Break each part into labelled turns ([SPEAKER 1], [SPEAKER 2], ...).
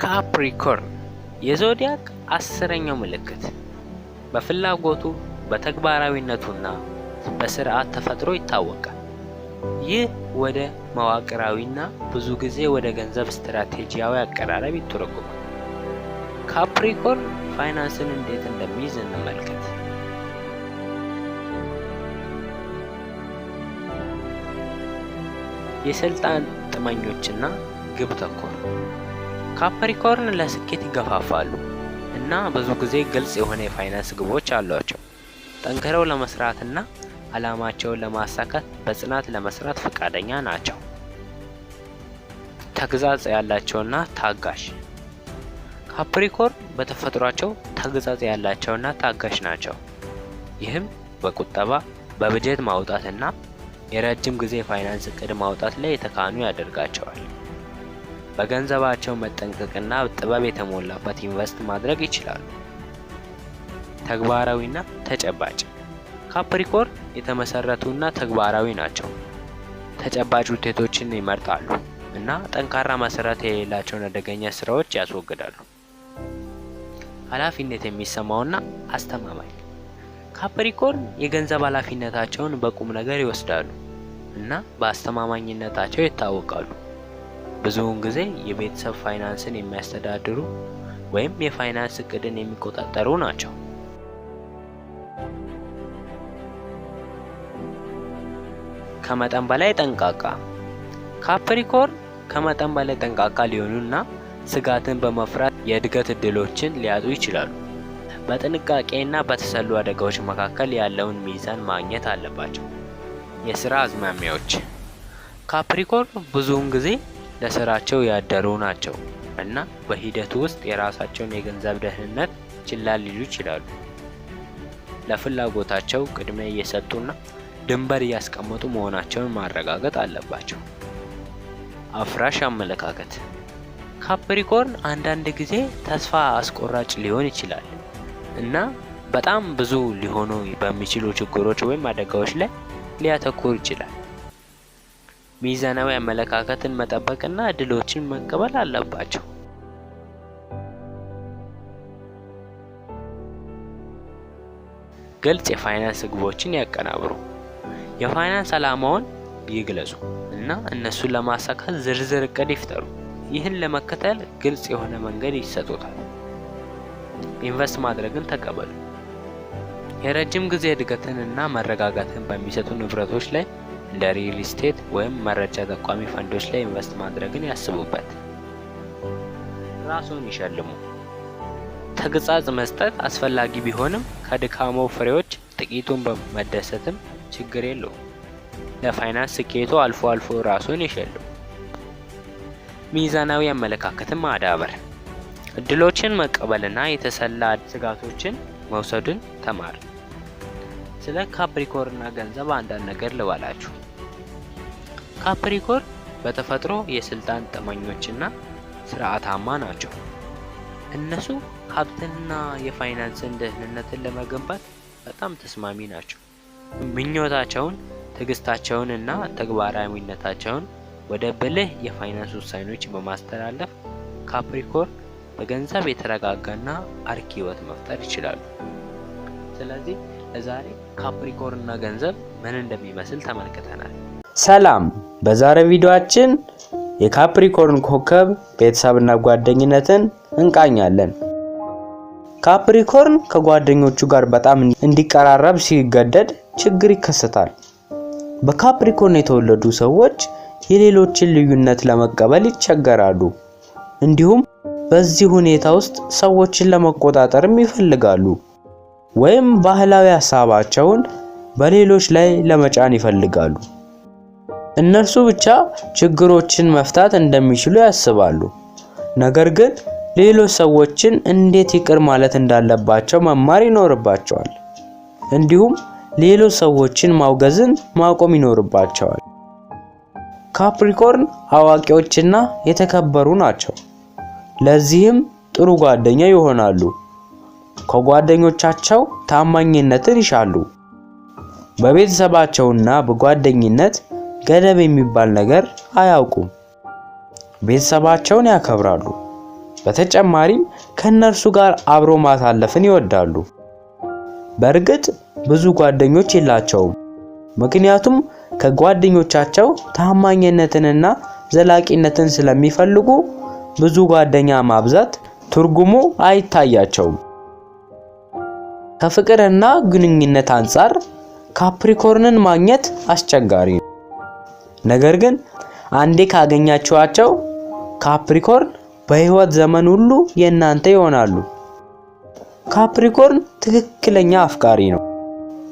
[SPEAKER 1] ካፕሪኮርን የዞዲያክ 10ኛው ምልክት በፍላጎቱ በተግባራዊነቱና በስርዓት ተፈጥሮ ይታወቃል። ይህ ወደ መዋቅራዊና ብዙ ጊዜ ወደ ገንዘብ ስትራቴጂያዊ አቀራረብ ይተረጎማል። ካፕሪኮርን ፋይናንስን እንዴት እንደሚይዝ እንመልከት። የስልጣን ጥመኞችና ግብ ተኮር ካፕሪኮርን ለስኬት ይገፋፋሉ እና ብዙ ጊዜ ግልጽ የሆነ የፋይናንስ ግቦች አሏቸው። ጠንክረው ለመስራትና ዓላማቸውን ለማሳካት በጽናት ለመስራት ፈቃደኛ ናቸው። ተግዛጽ ያላቸውና ታጋሽ ካፕሪኮርን በተፈጥሯቸው ተግዛጽ ያላቸውና ታጋሽ ናቸው። ይህም በቁጠባ በበጀት ማውጣትና የረጅም ጊዜ የፋይናንስ እቅድ ማውጣት ላይ የተካኑ ያደርጋቸዋል። በገንዘባቸው መጠንቀቅና ጥበብ የተሞላበት ኢንቨስት ማድረግ ይችላሉ። ተግባራዊና ተጨባጭ ካፕሪኮርን የተመሰረቱና ተግባራዊ ናቸው። ተጨባጭ ውጤቶችን ይመርጣሉ እና ጠንካራ መሰረት የሌላቸውን አደገኛ ስራዎች ያስወግዳሉ። ኃላፊነት የሚሰማውና አስተማማኝ ካፕሪኮርን የገንዘብ ኃላፊነታቸውን በቁም ነገር ይወስዳሉ እና በአስተማማኝነታቸው ይታወቃሉ። ብዙውን ጊዜ የቤተሰብ ፋይናንስን የሚያስተዳድሩ ወይም የፋይናንስ እቅድን የሚቆጣጠሩ ናቸው። ከመጠን በላይ ጠንቃቃ ካፕሪኮርን ከመጠን በላይ ጠንቃቃ ሊሆኑና ስጋትን በመፍራት የእድገት እድሎችን ሊያጡ ይችላሉ። በጥንቃቄና በተሰሉ አደጋዎች መካከል ያለውን ሚዛን ማግኘት አለባቸው። የሥራ አዝማሚያዎች ካፕሪኮርን ብዙውን ጊዜ ለስራቸው ያደሩ ናቸው እና በሂደቱ ውስጥ የራሳቸውን የገንዘብ ደህንነት ችላ ሊሉ ይችላሉ። ለፍላጎታቸው ቅድሚያ እየሰጡና ድንበር እያስቀመጡ መሆናቸውን ማረጋገጥ አለባቸው። አፍራሽ አመለካከት ካፕሪኮርን አንዳንድ ጊዜ ተስፋ አስቆራጭ ሊሆን ይችላል እና በጣም ብዙ ሊሆኑ በሚችሉ ችግሮች ወይም አደጋዎች ላይ ሊያተኩር ይችላል። ሚዛናዊ አመለካከትን መጠበቅና እድሎችን መቀበል አለባቸው። ግልጽ የፋይናንስ ግቦችን ያቀናብሩ። የፋይናንስ ዓላማውን ይግለጹ እና እነሱን ለማሳካት ዝርዝር እቅድ ይፍጠሩ። ይህን ለመከተል ግልጽ የሆነ መንገድ ይሰጡታል። ኢንቨስት ማድረግን ተቀበሉ። የረጅም ጊዜ እድገትን እና መረጋጋትን በሚሰጡ ንብረቶች ላይ እንደ ሪል ስቴት ወይም መረጃ ጠቋሚ ፈንዶች ላይ ኢንቨስት ማድረግን ያስቡበት። ራስዎን ይሸልሙ። ተግሳጽ መስጠት አስፈላጊ ቢሆንም ከድካሞ ፍሬዎች ጥቂቱን በመደሰትም ችግር የለውም። ለፋይናንስ ስኬቶ አልፎ አልፎ ራስዎን ይሸልሙ። ሚዛናዊ አመለካከትን ማዳበር እድሎችን መቀበልና የተሰላ ስጋቶችን መውሰድን ተማር። ስለ ካፕሪኮርንና ገንዘብ አንዳንድ ነገር ልበላችሁ። ካፕሪኮርን በተፈጥሮ የስልጣን ጥመኞችና ስርዓታማ ናቸው። እነሱ ሀብትንና የፋይናንስን ደህንነትን ለመገንባት በጣም ተስማሚ ናቸው። ምኞታቸውን፣ ትዕግስታቸውን እና ተግባራዊነታቸውን ወደ ብልህ የፋይናንስ ውሳኔዎች በማስተላለፍ ካፕሪኮርን በገንዘብ የተረጋጋና አርኪ ህይወት መፍጠር ይችላሉ። ስለዚህ ለዛሬ ካፕሪኮርንና ገንዘብ ምን እንደሚመስል ተመልክተናል።
[SPEAKER 2] ሰላም፣ በዛሬ ቪዲዮአችን የካፕሪኮርን ኮከብ ቤተሰብና ጓደኝነትን እንቃኛለን። ካፕሪኮርን ከጓደኞቹ ጋር በጣም እንዲቀራረብ ሲገደድ ችግር ይከሰታል። በካፕሪኮርን የተወለዱ ሰዎች የሌሎችን ልዩነት ለመቀበል ይቸገራሉ። እንዲሁም በዚህ ሁኔታ ውስጥ ሰዎችን ለመቆጣጠርም ይፈልጋሉ ወይም ባህላዊ ሐሳባቸውን በሌሎች ላይ ለመጫን ይፈልጋሉ። እነርሱ ብቻ ችግሮችን መፍታት እንደሚችሉ ያስባሉ። ነገር ግን ሌሎች ሰዎችን እንዴት ይቅር ማለት እንዳለባቸው መማር ይኖርባቸዋል። እንዲሁም ሌሎች ሰዎችን ማውገዝን ማቆም ይኖርባቸዋል። ካፕሪኮርን አዋቂዎችና የተከበሩ ናቸው። ለዚህም ጥሩ ጓደኛ ይሆናሉ። ከጓደኞቻቸው ታማኝነትን ይሻሉ። በቤተሰባቸውና በጓደኝነት ገደብ የሚባል ነገር አያውቁም። ቤተሰባቸውን ያከብራሉ። በተጨማሪም ከነርሱ ጋር አብሮ ማሳለፍን ይወዳሉ። በእርግጥ ብዙ ጓደኞች የላቸውም፣ ምክንያቱም ከጓደኞቻቸው ታማኝነትንና ዘላቂነትን ስለሚፈልጉ ብዙ ጓደኛ ማብዛት ትርጉሙ አይታያቸውም። ከፍቅርና ግንኙነት አንፃር ካፕሪኮርንን ማግኘት አስቸጋሪ ነው። ነገር ግን አንዴ ካገኛችኋቸው ካፕሪኮርን በህይወት ዘመን ሁሉ የእናንተ ይሆናሉ። ካፕሪኮርን ትክክለኛ አፍቃሪ ነው።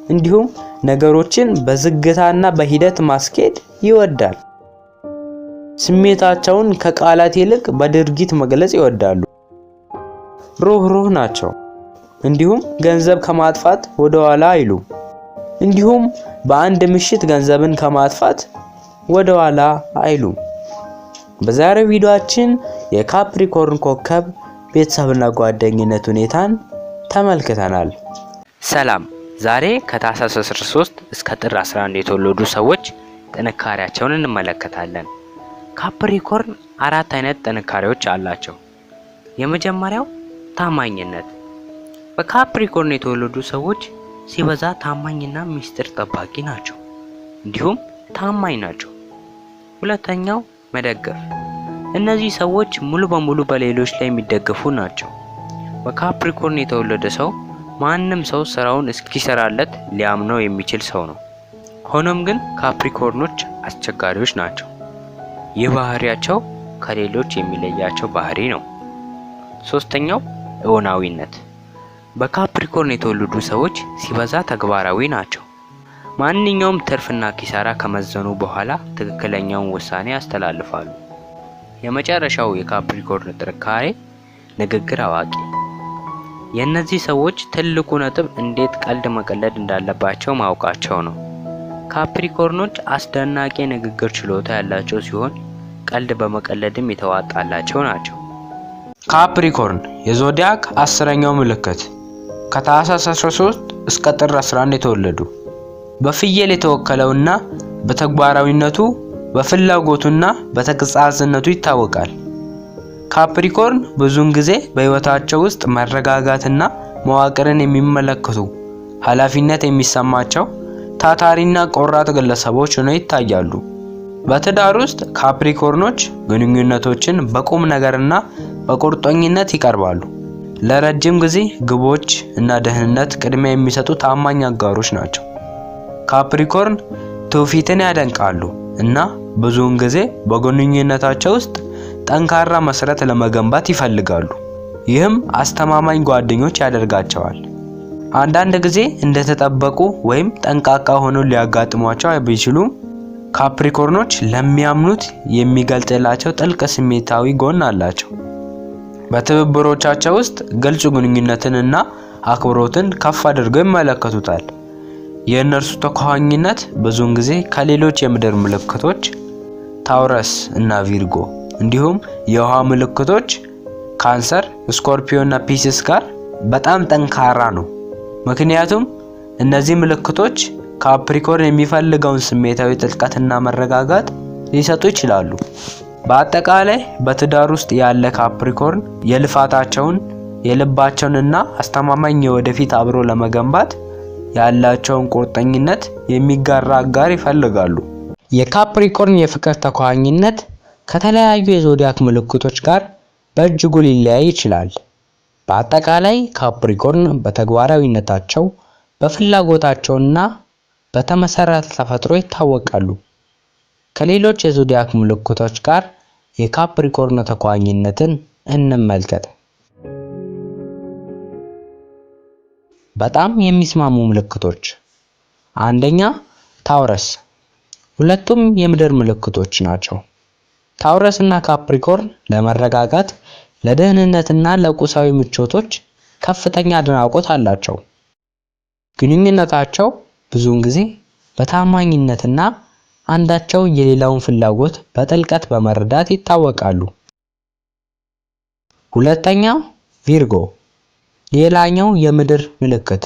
[SPEAKER 2] እንዲሁም ነገሮችን በዝግታና በሂደት ማስኬድ ይወዳል። ስሜታቸውን ከቃላት ይልቅ በድርጊት መግለጽ ይወዳሉ። ሩህሩህ ናቸው። እንዲሁም ገንዘብ ከማጥፋት ወደ ኋላ አይሉም። እንዲሁም በአንድ ምሽት ገንዘብን ከማጥፋት ወደ ኋላ አይሉም። በዛሬው ቪዲዮአችን የካፕሪኮርን ኮከብ ቤተሰብና ጓደኝነት ሁኔታን ተመልክተናል።
[SPEAKER 1] ሰላም። ዛሬ ከታህሳስ 13 እስከ ጥር 11 የተወለዱ ሰዎች ጥንካሬያቸውን እንመለከታለን። ካፕሪኮርን 4 አይነት ጥንካሬዎች አላቸው። የመጀመሪያው ታማኝነት። በካፕሪኮርን የተወለዱ ሰዎች ሲበዛ ታማኝና ሚስጥር ጠባቂ ናቸው፣ እንዲሁም ታማኝ ናቸው። ሁለተኛው መደገፍ። እነዚህ ሰዎች ሙሉ በሙሉ በሌሎች ላይ የሚደገፉ ናቸው። በካፕሪኮርን የተወለደ ሰው ማንም ሰው ስራውን እስኪሰራለት ሊያምነው የሚችል ሰው ነው። ሆኖም ግን ካፕሪኮርኖች አስቸጋሪዎች ናቸው። ይህ ባህሪያቸው ከሌሎች የሚለያቸው ባህሪ ነው። ሶስተኛው እውናዊነት። በካፕሪኮርን የተወለዱ ሰዎች ሲበዛ ተግባራዊ ናቸው። ማንኛውም ትርፍና ኪሳራ ከመዘኑ በኋላ ትክክለኛውን ውሳኔ ያስተላልፋሉ። የመጨረሻው የካፕሪኮርን ጥንካሬ ንግግር አዋቂ። የእነዚህ ሰዎች ትልቁ ነጥብ እንዴት ቀልድ መቀለድ እንዳለባቸው ማወቃቸው ነው። ካፕሪኮርኖች አስደናቂ ንግግር ችሎታ ያላቸው ሲሆን ቀልድ በመቀለድም የተዋጣላቸው ናቸው።
[SPEAKER 2] ካፕሪኮርን የዞዲያክ 10ኛው ምልክት ከታህሳስ 13 እስከ ጥር 11 የተወለዱ በፍየል የተወከለውና በተግባራዊነቱ በፍላጎቱና በተግሳጽነቱ ይታወቃል። ካፕሪኮርን ብዙውን ጊዜ በህይወታቸው ውስጥ መረጋጋትና መዋቅርን የሚመለከቱ ኃላፊነት የሚሰማቸው ታታሪና ቆራጥ ግለሰቦች ሆነው ይታያሉ። በትዳር ውስጥ ካፕሪኮርኖች ግንኙነቶችን በቁም ነገርና በቁርጠኝነት ይቀርባሉ። ለረጅም ጊዜ ግቦች እና ደህንነት ቅድሚያ የሚሰጡ ታማኝ አጋሮች ናቸው። ካፕሪኮርን ትውፊትን ያደንቃሉ እና ብዙውን ጊዜ በግንኙነታቸው ውስጥ ጠንካራ መሰረት ለመገንባት ይፈልጋሉ። ይህም አስተማማኝ ጓደኞች ያደርጋቸዋል። አንዳንድ ጊዜ እንደተጠበቁ ወይም ጠንቃቃ ሆነው ሊያጋጥሟቸው ቢችሉም ካፕሪኮርኖች ለሚያምኑት የሚገልጽላቸው ጥልቅ ስሜታዊ ጎን አላቸው። በትብብሮቻቸው ውስጥ ግልጽ ግንኙነትንና አክብሮትን ከፍ አድርገው ይመለከቱታል። የእነርሱ ተኳኋኝነት ብዙውን ጊዜ ከሌሎች የምድር ምልክቶች ታውረስ እና ቪርጎ እንዲሁም የውሃ ምልክቶች ካንሰር፣ ስኮርፒዮ እና ፒስስ ጋር በጣም ጠንካራ ነው። ምክንያቱም እነዚህ ምልክቶች ካፕሪኮርን የሚፈልገውን ስሜታዊ ጥልቀትና መረጋጋት ሊሰጡ ይችላሉ። በአጠቃላይ በትዳር ውስጥ ያለ ካፕሪኮርን የልፋታቸውን የልባቸውንና አስተማማኝ የወደፊት አብሮ ለመገንባት ያላቸውን ቁርጠኝነት የሚጋራ አጋር ይፈልጋሉ። የካፕሪኮርን የፍቅር ተኳኋኝነት ከተለያዩ የዞዲያክ ምልክቶች ጋር በእጅጉ ሊለያይ ይችላል። በአጠቃላይ ካፕሪኮርን በተግባራዊነታቸው በፍላጎታቸውና በተመሰረተ ተፈጥሮ ይታወቃሉ። ከሌሎች የዞዲያክ ምልክቶች ጋር የካፕሪኮርን ተኳኋኝነትን እንመልከት። በጣም የሚስማሙ ምልክቶች። አንደኛ ታውረስ። ሁለቱም የምድር ምልክቶች ናቸው። ታውረስ እና ካፕሪኮርን ለመረጋጋት፣ ለደህንነትና ለቁሳዊ ምቾቶች ከፍተኛ አድናቆት አላቸው። ግንኙነታቸው ብዙውን ጊዜ በታማኝነትና አንዳቸው የሌላውን ፍላጎት በጥልቀት በመረዳት ይታወቃሉ። ሁለተኛ ቪርጎ፣ ሌላኛው የምድር ምልክት።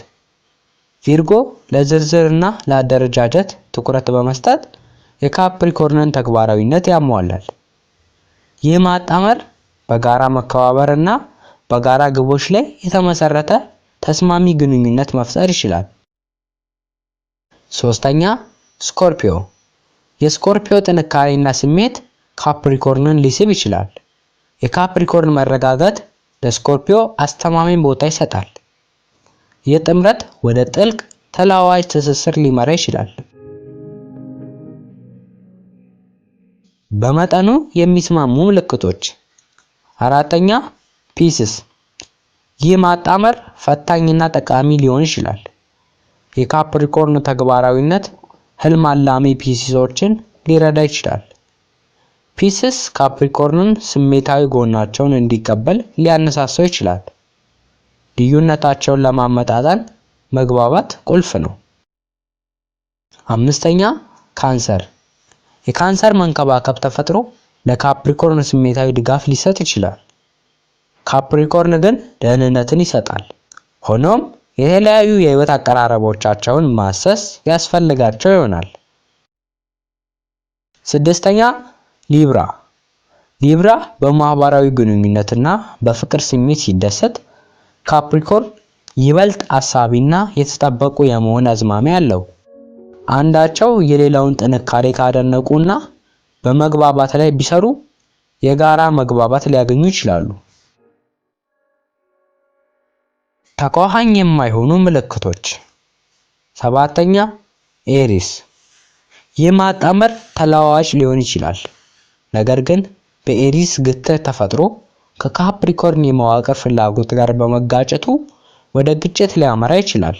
[SPEAKER 2] ቪርጎ ለዝርዝርና ለአደረጃጀት ትኩረት በመስጠት የካፕሪኮርንን ተግባራዊነት ያሟላል። ይህ ማጣመር በጋራ መከባበር እና በጋራ ግቦች ላይ የተመሰረተ ተስማሚ ግንኙነት መፍጠር ይችላል። ሶስተኛ ስኮርፒዮ። የስኮርፒዮ ጥንካሬና ስሜት ካፕሪኮርንን ሊስብ ይችላል። የካፕሪኮርን መረጋጋት ለስኮርፒዮ አስተማማኝ ቦታ ይሰጣል። ይህ ጥምረት ወደ ጥልቅ ተለዋዋጭ ትስስር ሊመራ ይችላል። በመጠኑ የሚስማሙ ምልክቶች። አራተኛ ፒስስ። ይህ ማጣመር ፈታኝና ጠቃሚ ሊሆን ይችላል። የካፕሪኮርን ተግባራዊነት ህልም አላሚ ፒስሶችን ሊረዳ ይችላል። ፒስስ ካፕሪኮርንን ስሜታዊ ጎናቸውን እንዲቀበል ሊያነሳሳው ይችላል። ልዩነታቸውን ለማመጣጠን መግባባት ቁልፍ ነው። አምስተኛ ካንሰር። የካንሰር መንከባከብ ተፈጥሮ ለካፕሪኮርን ስሜታዊ ድጋፍ ሊሰጥ ይችላል። ካፕሪኮርን ግን ደህንነትን ይሰጣል። ሆኖም የተለያዩ የህይወት አቀራረቦቻቸውን ማሰስ ያስፈልጋቸው ይሆናል። ስድስተኛ ሊብራ። ሊብራ በማህበራዊ ግንኙነትና በፍቅር ስሜት ሲደሰት፣ ካፕሪኮርን ይበልጥ አሳቢና የተጠበቁ የመሆን አዝማሚያ አለው። አንዳቸው የሌላውን ጥንካሬ ካደነቁና በመግባባት ላይ ቢሰሩ የጋራ መግባባት ሊያገኙ ይችላሉ። ተቃዋኝ የማይሆኑ ምልክቶች። ሰባተኛ ኤሪስ። ይህ ማጣመር ተለዋዋጭ ሊሆን ይችላል፣ ነገር ግን በኤሪስ ግትር ተፈጥሮ ከካፕሪኮርን የመዋቅር ፍላጎት ጋር በመጋጨቱ ወደ ግጭት ሊያመራ ይችላል።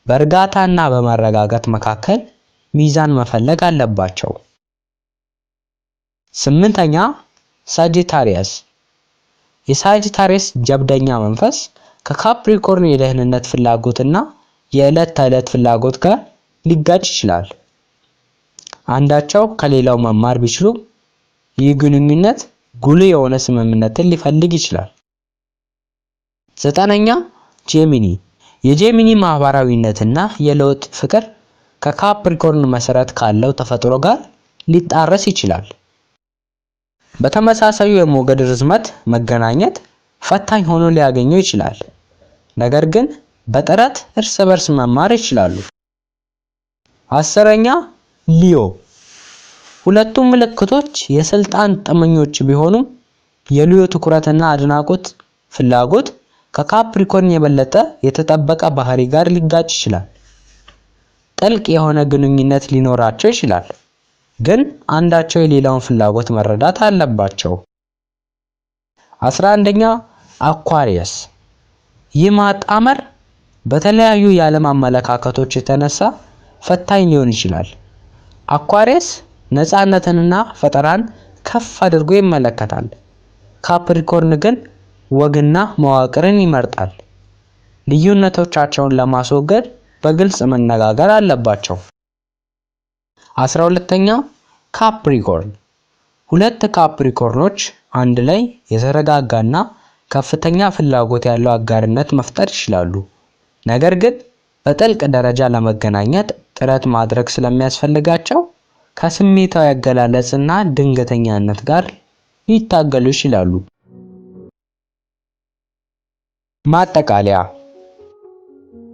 [SPEAKER 2] በእርጋታና በመረጋጋት መካከል ሚዛን መፈለግ አለባቸው። ስምንተኛ ሳጂታሪየስ። የሳጂታሪየስ ጀብደኛ መንፈስ ከካፕሪኮርን የደህንነት ፍላጎትና የዕለት ተዕለት ፍላጎት ጋር ሊጋጭ ይችላል። አንዳቸው ከሌላው መማር ቢችሉ ይህ ግንኙነት ጉልህ የሆነ ስምምነትን ሊፈልግ ይችላል። ዘጠነኛ ጄሚኒ። የጄሚኒ ማህበራዊነትና የለውጥ ፍቅር ከካፕሪኮርን መሰረት ካለው ተፈጥሮ ጋር ሊጣረስ ይችላል። በተመሳሳዩ የሞገድ ርዝመት መገናኘት ፈታኝ ሆኖ ሊያገኘው ይችላል፣ ነገር ግን በጥረት እርስ በርስ መማር ይችላሉ። አስረኛ ሊዮ። ሁለቱም ምልክቶች የስልጣን ጥመኞች ቢሆኑም የሊዮ ትኩረትና አድናቆት ፍላጎት ከካፕሪኮርን የበለጠ የተጠበቀ ባህሪ ጋር ሊጋጭ ይችላል። ጥልቅ የሆነ ግንኙነት ሊኖራቸው ይችላል፣ ግን አንዳቸው የሌላውን ፍላጎት መረዳት አለባቸው። 11ኛ አኳሪየስ። ይህ ማጣመር በተለያዩ የዓለም አመለካከቶች የተነሳ ፈታኝ ሊሆን ይችላል። አኳሪየስ ነፃነትንና ፈጠራን ከፍ አድርጎ ይመለከታል። ካፕሪኮርን ግን ወግና መዋቅርን ይመርጣል። ልዩነቶቻቸውን ለማስወገድ በግልጽ መነጋገር አለባቸው። 12ኛ ካፕሪኮርን። ሁለት ካፕሪኮርኖች አንድ ላይ የተረጋጋና ከፍተኛ ፍላጎት ያለው አጋርነት መፍጠር ይችላሉ። ነገር ግን በጥልቅ ደረጃ ለመገናኘት ጥረት ማድረግ ስለሚያስፈልጋቸው ከስሜታዊ አገላለጽና ድንገተኛነት ጋር ሊታገሉ ይችላሉ። ማጠቃለያ፣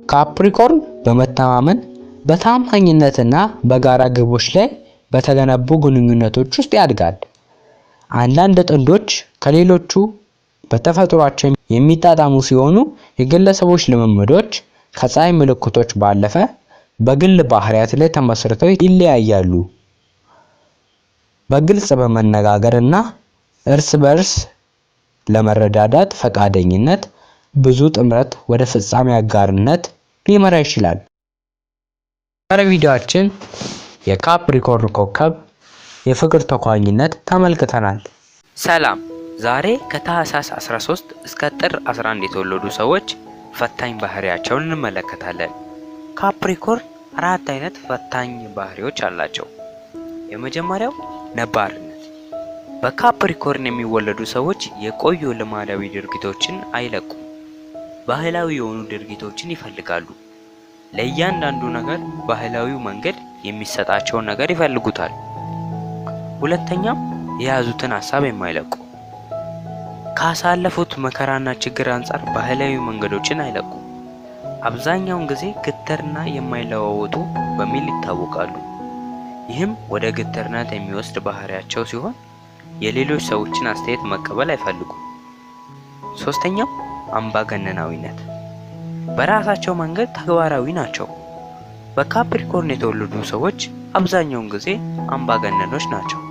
[SPEAKER 2] ካፕሪኮርን በመተማመን በታማኝነትና በጋራ ግቦች ላይ በተገነቡ ግንኙነቶች ውስጥ ያድጋል። አንዳንድ ጥንዶች ከሌሎቹ በተፈጥሯቸው የሚጣጣሙ ሲሆኑ፣ የግለሰቦች ልምምዶች ከፀሐይ ምልክቶች ባለፈ በግል ባህሪያት ላይ ተመስርተው ይለያያሉ። በግልጽ በመነጋገርና እርስ በርስ ለመረዳዳት ፈቃደኝነት ብዙ ጥምረት ወደ ፍጻሜ አጋርነት ሊመራ ይችላል። በዛሬው ቪዲዮአችን የካፕሪኮርን ኮከብ የፍቅር ተኳኝነት ተመልክተናል።
[SPEAKER 1] ሰላም። ዛሬ ከታህሳስ 13 እስከ ጥር 11 የተወለዱ ሰዎች ፈታኝ ባህሪያቸውን እንመለከታለን። ካፕሪኮርን 4 አይነት ፈታኝ ባህሪዎች አላቸው። የመጀመሪያው ነባርነት። በካፕሪኮርን የሚወለዱ ሰዎች የቆዩ ልማዳዊ ድርጊቶችን አይለቁም። ባህላዊ የሆኑ ድርጊቶችን ይፈልጋሉ። ለእያንዳንዱ ነገር ባህላዊው መንገድ የሚሰጣቸውን ነገር ይፈልጉታል። ሁለተኛም የያዙትን ሐሳብ የማይለቁ። ካሳለፉት መከራና ችግር አንጻር ባህላዊ መንገዶችን አይለቁም። አብዛኛውን ጊዜ ግትርና የማይለዋወጡ በሚል ይታወቃሉ። ይህም ወደ ግትርነት የሚወስድ ባህሪያቸው ሲሆን የሌሎች ሰዎችን አስተያየት መቀበል አይፈልጉም። ሶስተኛው አምባገነናዊነት። በራሳቸው መንገድ ተግባራዊ ናቸው። በካፕሪኮርን የተወለዱ ሰዎች አብዛኛውን ጊዜ አምባገነኖች ናቸው።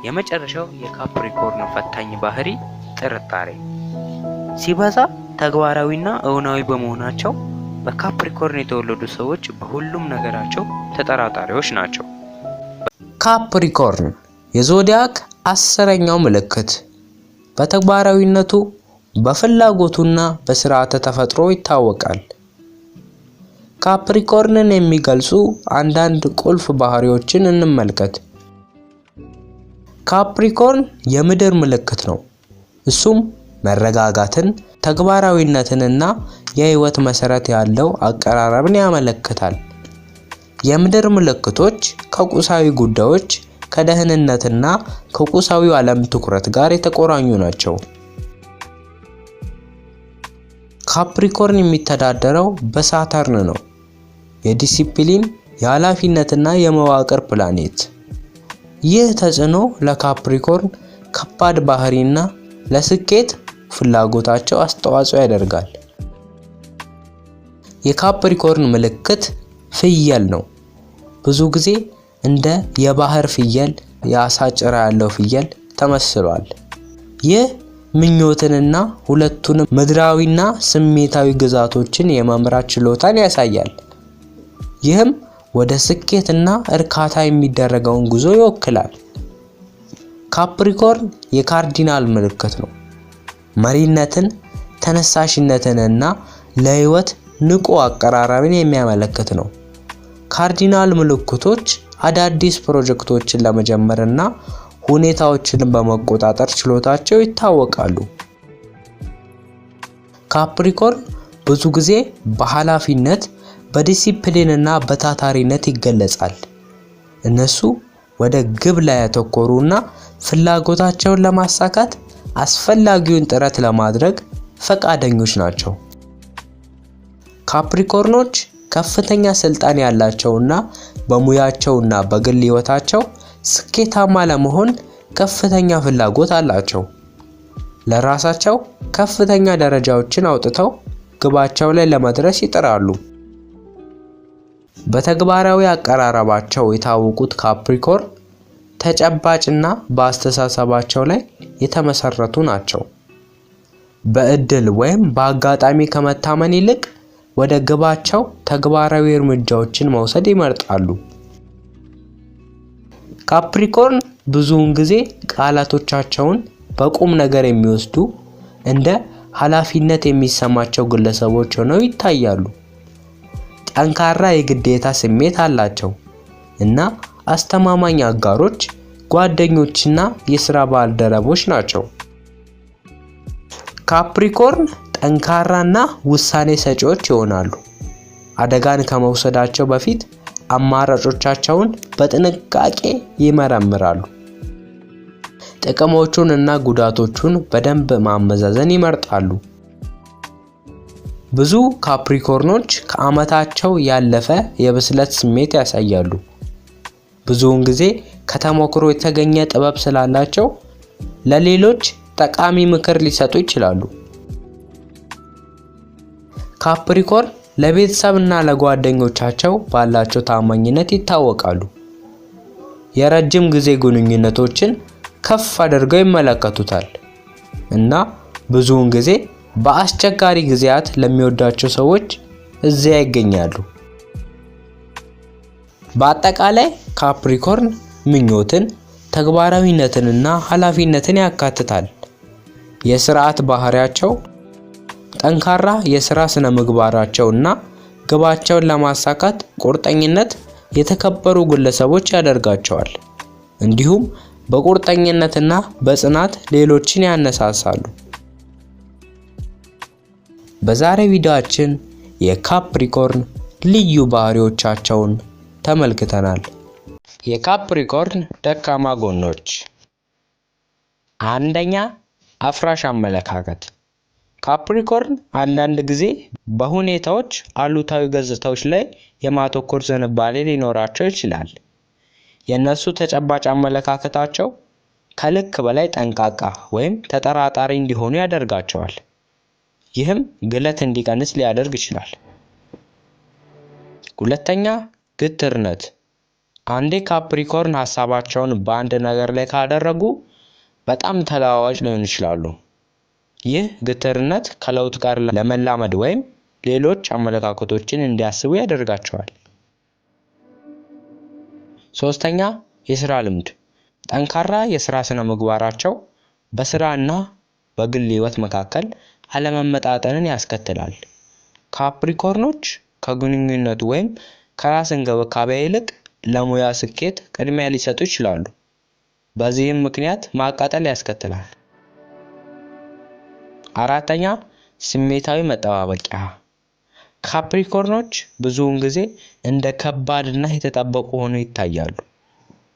[SPEAKER 1] የመጨረሻው የካፕሪኮርን ፈታኝ ባህሪ ጥርጣሬ። ሲበዛ ተግባራዊና እውናዊ በመሆናቸው በካፕሪኮርን የተወለዱ ሰዎች በሁሉም ነገራቸው ተጠራጣሪዎች ናቸው።
[SPEAKER 2] ካፕሪኮርን የዞዲያክ 10ኛው ምልክት በተግባራዊነቱ በፍላጎቱና በስርዓተ ተፈጥሮ ይታወቃል። ካፕሪኮርንን የሚገልጹ አንዳንድ ቁልፍ ባህሪዎችን እንመልከት። ካፕሪኮርን የምድር ምልክት ነው። እሱም መረጋጋትን፣ ተግባራዊነትንና የህይወት መሰረት ያለው አቀራረብን ያመለክታል። የምድር ምልክቶች ከቁሳዊ ጉዳዮች፣ ከደህንነትና ከቁሳዊው ዓለም ትኩረት ጋር የተቆራኙ ናቸው። ካፕሪኮርን የሚተዳደረው በሳተርን ነው፣ የዲሲፕሊን የኃላፊነትና የመዋቅር ፕላኔት። ይህ ተጽዕኖ ለካፕሪኮርን ከባድ ባህሪና ለስኬት ፍላጎታቸው አስተዋጽኦ ያደርጋል። የካፕሪኮርን ምልክት ፍየል ነው። ብዙ ጊዜ እንደ የባህር ፍየል፣ የአሳ ጭራ ያለው ፍየል ተመስሏል። ይህ ምኞትንና ሁለቱንም ምድራዊና ስሜታዊ ግዛቶችን የመምራት ችሎታን ያሳያል። ይህም ወደ ስኬትና እርካታ የሚደረገውን ጉዞ ይወክላል። ካፕሪኮርን የካርዲናል ምልክት ነው። መሪነትን፣ ተነሳሽነትንና ለህይወት ንቁ አቀራረብን የሚያመለክት ነው። ካርዲናል ምልክቶች አዳዲስ ፕሮጀክቶችን ለመጀመርና ሁኔታዎችን በመቆጣጠር ችሎታቸው ይታወቃሉ። ካፕሪኮርን ብዙ ጊዜ በኃላፊነት፣ በዲሲፕሊንና በታታሪነት ይገለጻል። እነሱ ወደ ግብ ላይ ያተኮሩና ፍላጎታቸውን ለማሳካት አስፈላጊውን ጥረት ለማድረግ ፈቃደኞች ናቸው። ካፕሪኮርኖች ከፍተኛ ስልጣን ያላቸውና በሙያቸውና በግል ህይወታቸው ስኬታማ ለመሆን ከፍተኛ ፍላጎት አላቸው። ለራሳቸው ከፍተኛ ደረጃዎችን አውጥተው ግባቸው ላይ ለመድረስ ይጥራሉ። በተግባራዊ አቀራረባቸው የታወቁት ካፕሪኮርን ተጨባጭና በአስተሳሰባቸው ላይ የተመሰረቱ ናቸው። በእድል ወይም በአጋጣሚ ከመታመን ይልቅ ወደ ግባቸው ተግባራዊ እርምጃዎችን መውሰድ ይመርጣሉ። ካፕሪኮርን ብዙውን ጊዜ ቃላቶቻቸውን በቁም ነገር የሚወስዱ እንደ ኃላፊነት የሚሰማቸው ግለሰቦች ሆነው ይታያሉ። ጠንካራ የግዴታ ስሜት አላቸው እና አስተማማኝ አጋሮች፣ ጓደኞችና የሥራ ባልደረቦች ናቸው። ካፕሪኮርን ጠንካራና ውሳኔ ሰጪዎች ይሆናሉ። አደጋን ከመውሰዳቸው በፊት አማራጮቻቸውን በጥንቃቄ ይመረምራሉ። ጥቅሞቹን እና ጉዳቶቹን በደንብ ማመዛዘን ይመርጣሉ። ብዙ ካፕሪኮርኖች ከዓመታቸው ያለፈ የብስለት ስሜት ያሳያሉ። ብዙውን ጊዜ ከተሞክሮ የተገኘ ጥበብ ስላላቸው ለሌሎች ጠቃሚ ምክር ሊሰጡ ይችላሉ። ካፕሪኮርን ለቤተሰብና ለጓደኞቻቸው ባላቸው ታማኝነት ይታወቃሉ። የረጅም ጊዜ ግንኙነቶችን ከፍ አድርገው ይመለከቱታል እና ብዙውን ጊዜ በአስቸጋሪ ጊዜያት ለሚወዳቸው ሰዎች እዚያ ይገኛሉ። በአጠቃላይ ካፕሪኮርን ምኞትን፣ ተግባራዊነትንና ኃላፊነትን ያካትታል። የሥርዓት ባህሪያቸው፣ ጠንካራ የሥራ ስነ ምግባራቸውና ግባቸውን ለማሳካት ቁርጠኝነት የተከበሩ ግለሰቦች ያደርጋቸዋል። እንዲሁም በቁርጠኝነትና በጽናት ሌሎችን ያነሳሳሉ። በዛሬ ቪዲዮአችን የካፕሪኮርን ልዩ ባህሪዎቻቸውን ተመልክተናል። የካፕሪኮርን ደካማ ጎኖች፣ አንደኛ አፍራሽ አመለካከት። ካፕሪኮርን አንዳንድ ጊዜ በሁኔታዎች አሉታዊ ገጽታዎች ላይ የማተኮር ዝንባሌ ሊኖራቸው ይችላል። የእነሱ ተጨባጭ አመለካከታቸው ከልክ በላይ ጠንቃቃ ወይም ተጠራጣሪ እንዲሆኑ ያደርጋቸዋል። ይህም ግለት እንዲቀንስ ሊያደርግ ይችላል። ሁለተኛ፣ ግትርነት። አንዴ ካፕሪኮርን ሀሳባቸውን በአንድ ነገር ላይ ካደረጉ በጣም ተለዋዋጭ ሊሆኑ ይችላሉ። ይህ ግትርነት ከለውጥ ጋር ለመላመድ ወይም ሌሎች አመለካከቶችን እንዲያስቡ ያደርጋቸዋል። ሶስተኛ፣ የስራ ልምድ። ጠንካራ የስራ ስነ ምግባራቸው በስራ እና በግል ህይወት መካከል አለመመጣጠንን ያስከትላል። ካፕሪኮርኖች ከግንኙነት ወይም ከራስ እንክብካቤ ይልቅ ለሙያ ስኬት ቅድሚያ ሊሰጡ ይችላሉ። በዚህም ምክንያት ማቃጠል ያስከትላል። አራተኛ፣ ስሜታዊ መጠባበቂያ። ካፕሪኮርኖች ብዙውን ጊዜ እንደ ከባድ እና የተጠበቁ ሆነው ይታያሉ።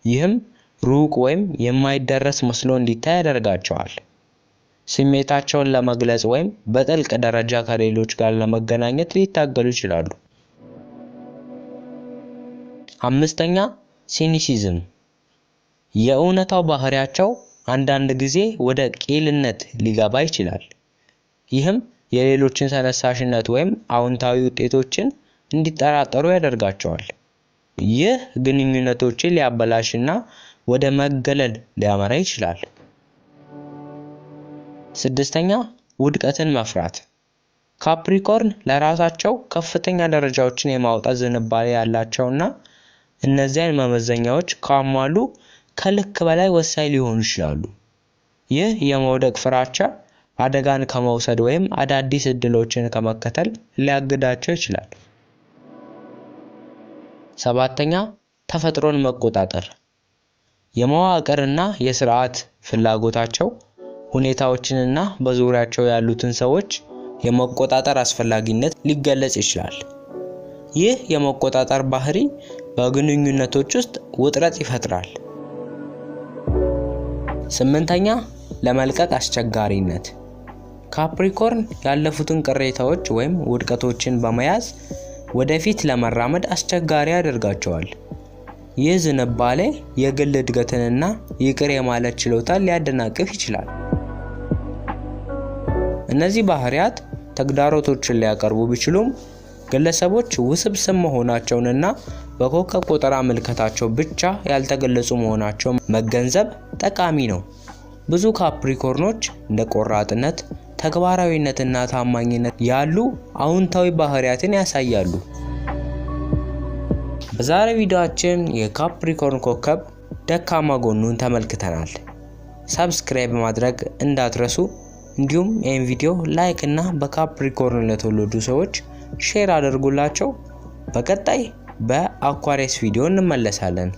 [SPEAKER 2] ይህም ሩቅ ወይም የማይደረስ መስሎ እንዲታይ ያደርጋቸዋል። ስሜታቸውን ለመግለጽ ወይም በጥልቅ ደረጃ ከሌሎች ጋር ለመገናኘት ሊታገሉ ይችላሉ። አምስተኛ፣ ሲኒሲዝም። የእውነታው ባህሪያቸው አንዳንድ ጊዜ ወደ ቂልነት ሊገባ ይችላል። ይህም የሌሎችን ተነሳሽነት ወይም አዎንታዊ ውጤቶችን እንዲጠራጠሩ ያደርጋቸዋል። ይህ ግንኙነቶችን ሊያበላሽና ወደ መገለል ሊያመራ ይችላል። ስድስተኛ፣ ውድቀትን መፍራት። ካፕሪኮርን ለራሳቸው ከፍተኛ ደረጃዎችን የማውጣት ዝንባሌ ያላቸውና እነዚያን መመዘኛዎች ካሟሉ ከልክ በላይ ወሳኝ ሊሆኑ ይችላሉ። ይህ የመውደቅ ፍራቻ አደጋን ከመውሰድ ወይም አዳዲስ እድሎችን ከመከተል ሊያግዳቸው ይችላል። ሰባተኛ፣ ተፈጥሮን መቆጣጠር። የመዋቅርና የስርዓት ፍላጎታቸው ሁኔታዎችንና በዙሪያቸው ያሉትን ሰዎች የመቆጣጠር አስፈላጊነት ሊገለጽ ይችላል። ይህ የመቆጣጠር ባህሪ በግንኙነቶች ውስጥ ውጥረት ይፈጥራል። ስምንተኛ፣ ለመልቀቅ አስቸጋሪነት። ካፕሪኮርን ያለፉትን ቅሬታዎች ወይም ውድቀቶችን በመያዝ ወደፊት ለመራመድ አስቸጋሪ ያደርጋቸዋል። ይህ ዝንባሌ የግል እድገትንና ይቅር የማለት ችሎታን ሊያደናቅፍ ይችላል። እነዚህ ባህሪያት ተግዳሮቶችን ሊያቀርቡ ቢችሉም ግለሰቦች ውስብስብ መሆናቸውንና በኮከብ ቆጠራ ምልከታቸው ብቻ ያልተገለጹ መሆናቸውን መገንዘብ ጠቃሚ ነው። ብዙ ካፕሪኮርኖች እንደ ቆራጥነት፣ ተግባራዊነትና ታማኝነት ያሉ አዎንታዊ ባህሪያትን ያሳያሉ። በዛሬው ቪዲዮአችን የካፕሪኮርን ኮከብ ደካማ ጎኑን ተመልክተናል። ሰብስክራይብ ማድረግ እንዳትረሱ፣ እንዲሁም ይህን ቪዲዮ ላይክ እና በካፕሪኮርን ለተወለዱ ሰዎች ሼር አድርጉላቸው። በቀጣይ በአኳሪየስ ቪዲዮ እንመለሳለን።